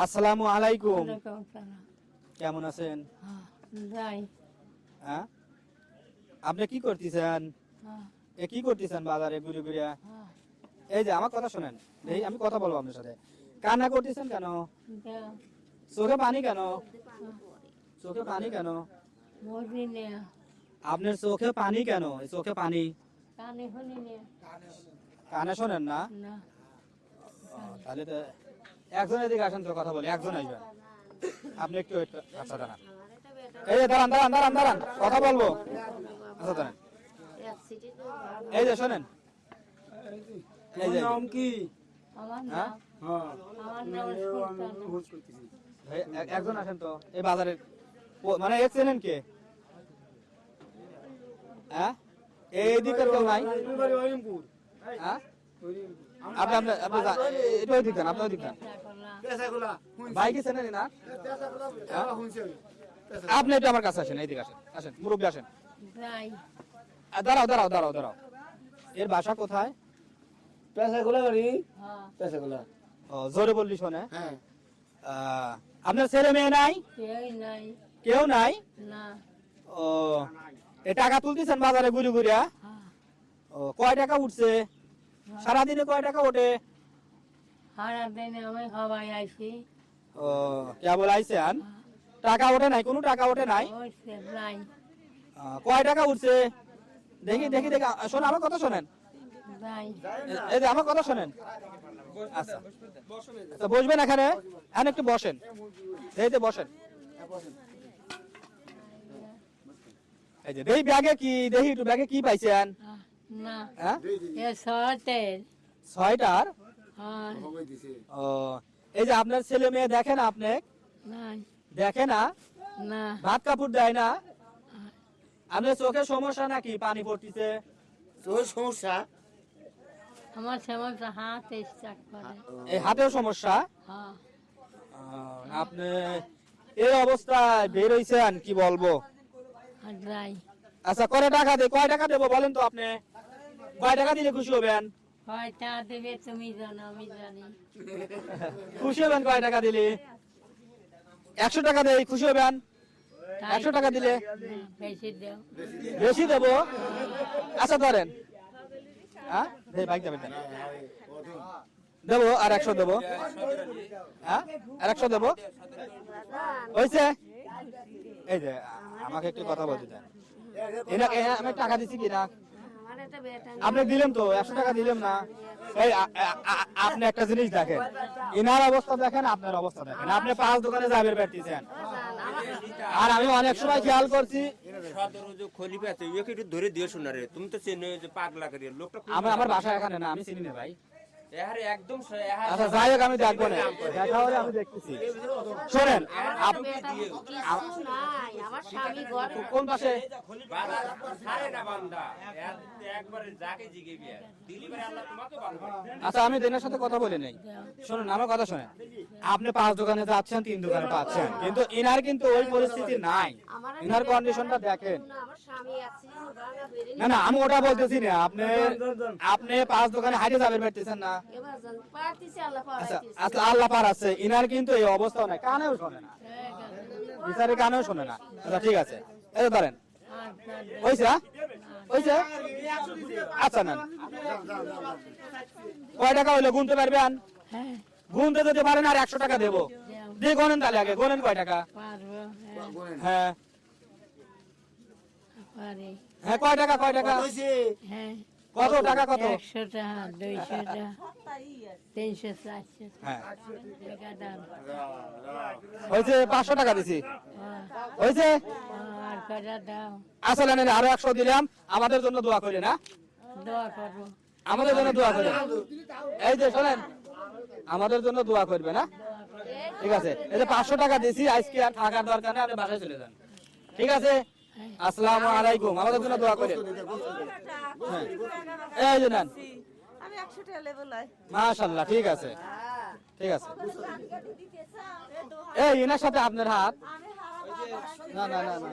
আসসালামু আলাইকুম। কেমন আছেন? হ্যাঁ, আপনি কি করতেছেন? কি করতেছেন বাজারে ঘুরে ঘুরে? এই যে আমার কথা শুনেন, এই আমি কথা বলবো আপনার সাথে। কান্না করতেছেন কেন? চোখে পানি কেন? চোখে পানি কেন? আপনার চোখে পানি কেন? চোখে পানি কানে শোনেন না? তাহলে তো একজন এদিকে আসেন তো কথা বলি, একজন আসবেন। আপনি একটু আচ্ছা দাঁড়ান, এই যে দাঁড়ান দাঁড়ান দাঁড়ান দাঁড়ান কথা বলবো। আচ্ছা দাঁড়ান, এই যে শোনেন, এই যে নাম কি? হ্যাঁ একজন আসেন তো এই বাজারে, মানে এক চেনেন কে? হ্যাঁ এইদিকে কেউ নাই? হ্যাঁ আপনি আপনি আপনি এটাও দিতেন, আপনাও দিতেন। ভাই কি চেনেন না? আপনি একটু আমার কাছে আসেন, এইদিকে আসেন, আসেন মুরব্বী আসেন। দাঁড়াও দাঁড়াও দাঁড়াও দাঁড়াও, এর বাসা কোথায়? পেশাগুলা বাড়ি পেশাগুলা। ও জোরে বললি শোনে। আপনার ছেলে মেয়ে নাই? কেউ নাই? ও এ টাকা তুলতেছেন বাজারে ঘুরে ঘুরে? ও কয় টাকা উঠছে সারাদিনে? কয় টাকা ওঠে? ও কেবল আইছেন, টাকা ওঠে নাই? কোনো টাকা ওঠে নাই? কয় টাকা উঠছে দেখি দেখি দেখি। শোন আমার কথা শোনেন, এই যে আমার কথা শোনেন। আচ্ছা আচ্ছা বসবেন এখানে, এখানে একটু বসেন, এই যে বসেন। এই যে দেখি ব্যাগে কি, দেখি একটু ব্যাগে কি পাইছেন? ছয়টার? ও এই যে আপনার ছেলে মেয়ে দেখে না? আপনি দেখে না? ভাত কাপড় দেয় না? আপনার চোখের সমস্যা নাকি পানি পড়তেছে? চোখের সমস্যা? আমার সমস্যা হাতে, এই হাতেও সমস্যা? আপনি এই অবস্থায় বের হইছেন, কি বলবো। আচ্ছা করে টাকা দে, কয় টাকা দেবো বলেন তো? আপনি কয় টাকা দিলে খুশি হবেন? দেবে তুমি জানো, আমি জানি। খুশি হবেন কয় টাকা দিলে? 100 টাকা দেই, খুশি হবেন? 100 টাকা দিলে বেশি দেবো? আচ্ছা ধরেন, হ্যাঁ বাইক দেবেন, দেবো আর 100 দেবো। হ্যাঁ আর 100 দেবো, হয়েছে? এই যে আমাকে একটু কথা বলতে দেন, আমি টাকা দিচ্ছি কিনা? আপনি দিলেন তো 100 টাকা দিলেন না? এই আপনি একটা জিনিস দেখেন, ইনার অবস্থা দেখেন, আপনার অবস্থা দেখেন। আপনি 5 দোকানে যাবেন বেরতেছেন, আর আমি অনেক সময় খেয়াল করছি আমি আমার বাসা এখানে না, আমি চিনি না ভাই। আচ্ছা যাই হোক, আমি দেখবো না, দেখা হলে আমি দেখতেছি। শোনেন কোন পাশে? আচ্ছা আমি দিনের সাথে কথা বলে নেই, শোনেন আমার কথা শোনেন। আপনি 5 দোকানে যাচ্ছেন, 3 দোকানে পাচ্ছেন, কিন্তু ইনার কিন্তু ওই পরিস্থিতি নাই। ইনার কন্ডিশনটা দেখেন। না না আমি ওটা বলতেছি না, আপনি 5 দোকানে হাইটে যাবেন পারতেছেন না? আচ্ছা আল্লাহ পার আছে, ইনার কিন্তু এই অবস্থা নাই, কানেও শোনে না, বিচারে কানেও শোনে না। আচ্ছা ঠিক আছে, এই ধরেন হয়েছে হয়েছে। আচ্ছা না কয় টাকা হইলে গুনতে পারবেন? গুনতে যদি পারেন আর 100 টাকা দেবো। দিয়ে গোনেন তাহলে, আগে গোনেন কয় টাকা। হ্যাঁ হ্যাঁ কয় টাকা, কয় টাকা, কত টাকা, কত? 100 টাকা, 200 টাকা, 300, 400 হয়েছে? 500 টাকা দিছি, হয়েছে? আর কটা দাও? আসলে আরো 100 দিলাম। আমাদের জন্য দোয়া করি না? দোয়া করবো, আমাদের জন্য দোয়া করি। এই যে শোনেন, আমাদের জন্য দোয়া করবে না? ঠিক আছে, এই যে 500 টাকা দিছি, আজকে আর থাকার দরকার নেই, আপনি বাসায় চলে যান। ঠিক আছে, আসসালামু আলাইকুম। আমাদের জন্য দোয়া করেন। এই যে নেন, মাশাআল্লাহ, ঠিক আছে ঠিক আছে। এই এনার সাথে আপনার হাত? না না না না।